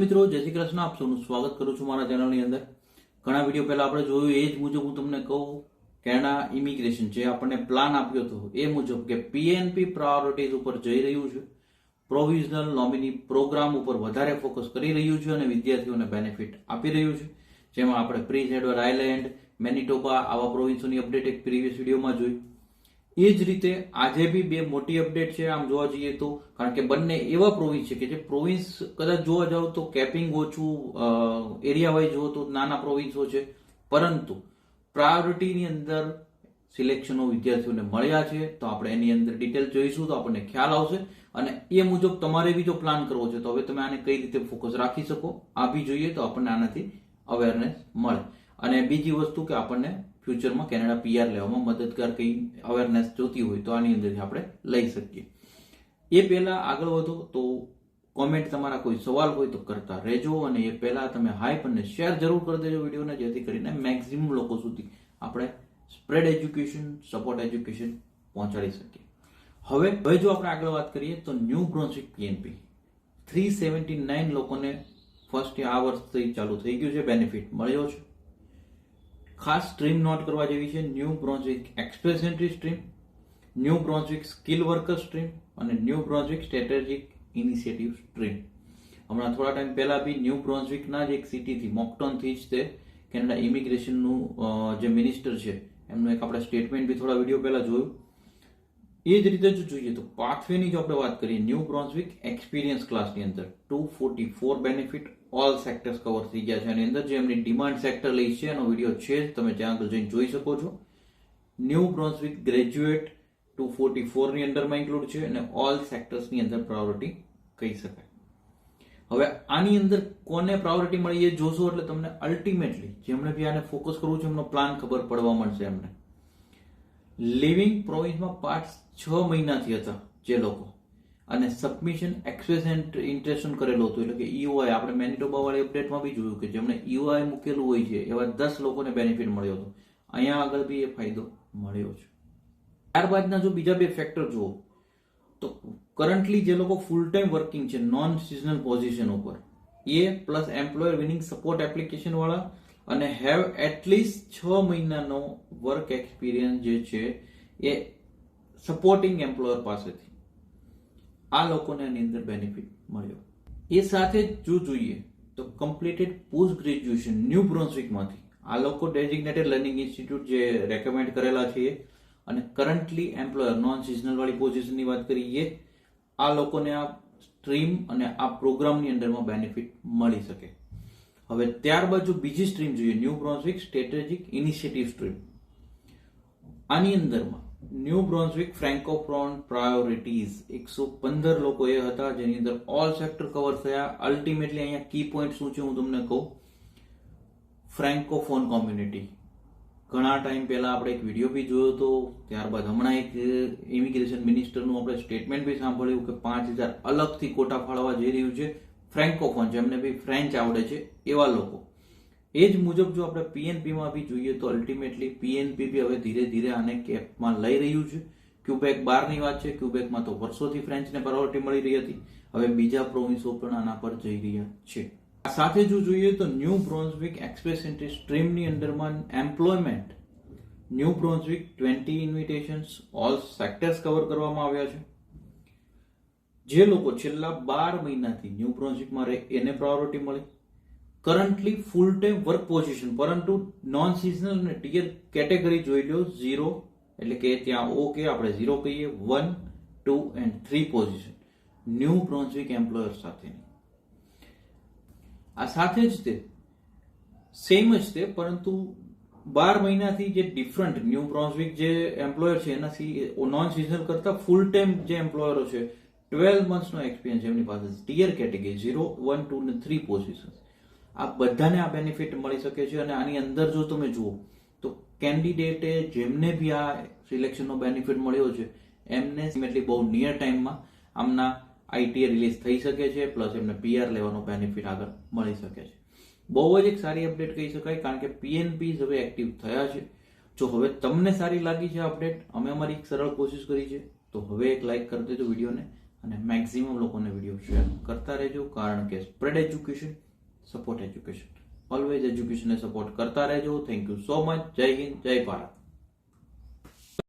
મિત્રો જય શ્રી કૃષ્ણ, આપ સૌનું સ્વાગત કરું છું મારા ચેનલની અંદર. ઘણા વિડીયો પહેલા આપણે જોયું એ જ મુજબ હું તમને કહું કેનેડા ઇમિગ્રેશન જે આપણને પ્લાન આપ્યો હતો એ મુજબ કે પીએનપી પ્રાયોરિટીઝ ઉપર જઈ રહ્યું છે, પ્રોવિઝનલ નોમિની પ્રોગ્રામ ઉપર વધારે ફોકસ કરી રહ્યું છે અને વિદ્યાર્થીઓને બેનિફિટ આપી રહ્યું છે. જેમાં આપણે પ્રિન્સ એડવર્ડ આઇલેન્ડ, મેનિટોબા આવા પ્રોવિન્સોની અપડેટ એક પ્રીવિયસ વિડીયોમાં જોઈ. એ જ રીતે આજે બી બે મોટી અપડેટ છે આમ જોવા જઈએ તો, કારણ કે બંને એવા પ્રોવિન્સ છે કે જે પ્રોવિન્સ કદાચ જોવા જાવ તો કેપિંગ ઓછું, એરિયા વાઇઝ જુઓ તો નાના પ્રોવિન્સો છે, પરંતુ પ્રાયોરિટીની અંદર સિલેક્શનો વિદ્યાર્થીઓને મળ્યા છે. તો આપણે એની અંદર ડિટેલ જોઈશું તો આપણને ખ્યાલ આવશે અને એ મુજબ તમારે બી જો પ્લાન કરવો છે તો હવે તમે આને કઈ રીતે ફોકસ રાખી શકો આ બી જોઈએ તો આપણને આનાથી અવેરનેસ મળે. અને બીજી વસ્તુ કે આપણને ફ્યુચરમાં કેનેડા પીઆર લેવામાં મદદગાર કઈ અવેરનેસ જોતી હોય તો આની અંદરથી આપણે લઈ શકીએ. એ પહેલા આગળ વધો તો કોમેન્ટ તમારા કોઈ સવાલ હોય તો કરતા રહેજો અને એ પહેલા તમે હાઈપ અને શેર જરૂર કરી દેજો વિડીયોને, જેથી કરીને મેક્સિમમ લોકો સુધી આપણે સ્પ્રેડ એજ્યુકેશન, સપોર્ટ એજ્યુકેશન પહોંચાડી શકીએ. હવે જો આપણે આગળ વાત કરીએ તો ન્યૂ બ્રુન્સવિક પીએનપી 379 લોકોને ફર્સ્ટ આ વર્ષથી ચાલુ થઈ ગયું છે, બેનિફિટ મળ્યો છે. ખાસ સ્ટ્રીમ નોટ કરવા જેવી છે New Brunswick express entry stream, New Brunswick skill worker stream અને New Brunswick strategic initiative stream. હમણાં થોડા ટાઈમ પહેલા બી ન્યૂ બ્રુન્સવિકના જ એક સિટીથી મોક્ટોનથી જ તે કેનેડા ઇમિગ્રેશનનું જે મિનિસ્ટર છે એમનું એક આપણે સ્ટેટમેન્ટ બી થોડા વિડીયો પહેલા જોયું. એ જ રીતે જો જોઈએ તો પાથવેની જો આપણે વાત કરીએ ન્યૂ બ્રુન્સવિક એક્સપિરિયન્સ ક્લાસની અંદર 244 બેનિફિટ ઓલ સેક્ટર્સ કવર થઈ ગયા છે. એની અંદર જે એમની ડિમાન્ડ સેક્ટર લઈ છે એનો વિડીયો છે જ, તમે ત્યાં આગળ જઈને જોઈ શકો છો. ન્યૂ બ્રુન્સવિક ગ્રેજ્યુએટ 244 ની અંડરમાં ઇન્ક્લુડ છે અને ઓલ સેક્ટર્સની અંદર પ્રાયોરિટી કહી શકાય. હવે આની અંદર કોને પ્રાયોરિટી મળી એ જોશો એટલે તમને અલ્ટિમેટલી જેમણે બી આને ફોકસ કરવું છે એમનો પ્લાન ખબર પડવા મળશે. એમને લિવિંગ પ્રોવિન્સમાં પાર્ટ 6 મહિનાથી હતા જે લોકો અને સબમિશન એક્સપ્રેસ ઇન્ટરેસ્ટ કરેલું હતું, એટલે કે ઈઓઆઈ આપણે મેનિટોબા વાળી અપડેટમાં બી જોયું કે જેમણે ઈઓઆઈ મૂકેલું હોય છે એવા 10 લોકોને બેનિફિટ મળ્યો હતો. અહીંયા આગળ બી એ ફાયદો મળ્યો છે. ત્યારબાદના જો બીજા બે ફેક્ટર જુઓ તો કરન્ટલી જે લોકો ફૂલ ટાઈમ વર્કિંગ છે નોન સિઝનલ પોઝિશન ઉપર એ plus employer winning support application વાળા અને હેવ એટલીસ્ટ 6 મહિનાનો વર્ક એક્સપિરિયન્સ જે છે એ સપોર્ટિંગ એમ્પ્લોયર પાસેથી આ લોકોને આની અંદર બેનિફિટ મળ્યો. એ સાથે જો જોઈએ તો કમ્પ્લીટેડ પોસ્ટ ગ્રેજ્યુએશન ન્યૂ બ્રુન્સવિકમાંથી આ લોકો ડેઝિગ્નેટેડ લર્નિંગ ઇન્સ્ટિટ્યૂટ જે રેકમેન્ડ કરેલા છે અને કરન્ટલી એમ્પ્લોયર નોન સિઝનલ વાળી પોઝિશનની વાત કરીએ આ લોકોને આ સ્ટ્રીમ અને આ પ્રોગ્રામની અંડરમાં બેનિફિટ મળી શકે. હવે ત્યારબાદ જો બીજી સ્ટ્રીમ જોઈએ new Brunswick strategic initiative stream, આની અંદરમાં ન્યૂ બ્રુન્સવિક ફ્રેન્કોફોન પ્રાયોરિટીઝ 115 લોકો એ હતા જેની અંદર ઓલ સેક્ટર કવર થયા. અલ્ટિમેટલી અહીંયા કી પોઈન્ટ શું છે હું તમને કહું. ફ્રેન્કોફોન કોમ્યુનિટી ઘણા ટાઈમ પહેલા આપણે એક વિડીયો બી જોયો હતો, ત્યારબાદ હમણાં એક ઇમિગ્રેશન મિનિસ્ટરનું આપણે સ્ટેટમેન્ટ બી સાંભળ્યું કે 5000 અલગથી કોટા ફાળવા જઈ રહ્યું છે ફ્રેન્કોફોન જેમને બી ફ્રેન્ચ આવડે છે એવા લોકો. એ જ મુજબ જો આપણે પીએનપીમાં બી જોઈએ તો અલ્ટિમેટલી પીએનપી બી હવે ધીરે ધીરે આને કેપમાં લઈ રહ્યું છે. ક્યુબેક બહારની વાત છે, ક્યુબેકમાં તો વર્ષોથી ફ્રેન્ચને પ્રાયોરિટી મળી રહી હતી, હવે બીજા પ્રોવિન્સો પણ આના પર જઈ રહ્યા છે. સાથે જો જોઈએ તો ન્યૂ બ્રુન્સવિક એક્સપ્રેસ એન્ટ્રી સ્ટ્રીમની અંડરમાં employment New Brunswick 20 invitations all sectors cover કરવામાં આવ્યા છે. જે લોકો છેલ્લા 12 મહિનાથી ન્યૂ બ્રુન્સવિકમાં રહે એને પ્રાયોરિટી મળી. Currently full time work position પરંતુ નોન સિઝનલ અને ટીયર કેટેગરી જોઈ લો 0 એટલે કે ત્યાં ઓકે આપણે 0 કહીએ, 1, 2 એન્ડ 3 પોઝિશન ન્યૂ બ્રુન્સવિક એમ્પ્લોયર સાથેની. આ સાથે જ તે સેમ જ તે પરંતુ 12 મહિનાથી જે ડિફરન્ટ ન્યૂ બ્રુન્સવિક જે એમ્પ્લોયર છે એનાથી નોન સિઝનલ કરતા ફૂલ ટાઈમ જે એમ્પ્લોયરો છે 12 મંથ્સનો એક્સપિરિયન્સ એમની પાસે ટીયર કેટેગરી 0, 1, 2 અને 3 પોઝિશન આ બધાને આ બેનિફિટ મળી શકે છે. અને આની અંદર જો તમે જુઓ તો કેન્ડિડેટે જેમને બી આ સિલેક્શનનો બેનિફિટ મળ્યો છે એમને બહુ નિયર ટાઈમમાં આમના આઈટીએ રિલીઝ થઈ શકે છે, પ્લસ એમને પીઆર લેવાનો બેનિફિટ આગળ મળી શકે છે. બહુ જ એક સારી અપડેટ કહી શકાય કારણ કે પીએનપી હવે એક્ટિવ થયા છે. જો હવે તમને સારી લાગી છે અપડેટ, અમે અમારી એક સરળ કોશિશ કરી છે તો હવે એક લાઈક કરી દેજો વિડીયોને અને મેક્સિમમ લોકોને વિડીયો શેર કરતા રહેજો, કારણ કે spread education, support education, always એજ્યુકેશનને સપોર્ટ કરતા રહેજો. Thank you so much. જય હિન્દ, જય ભારત.